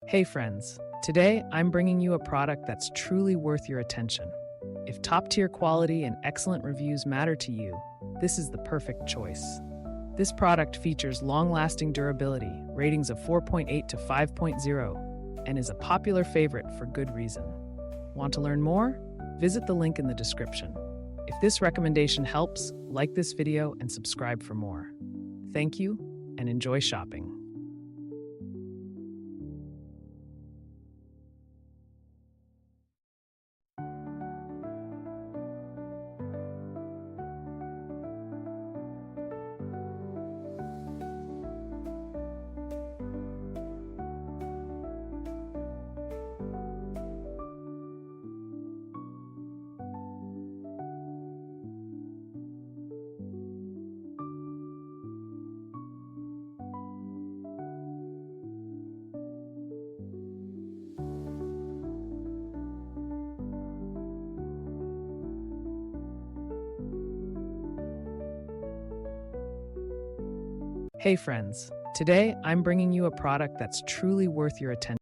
Hey friends, today I'm bringing you a product that's truly worth your attention. If top-tier quality and excellent reviews matter to you, this is the perfect choice. This product features long-lasting durability, ratings of 4.8 to 5.0, and is a popular favorite for good reason. Want to learn more? Visit the link in the description. If this recommendation helps, like this video and subscribe for more. Thank you, and enjoy shopping. Hey friends, today I'm bringing you a product that's truly worth your attention.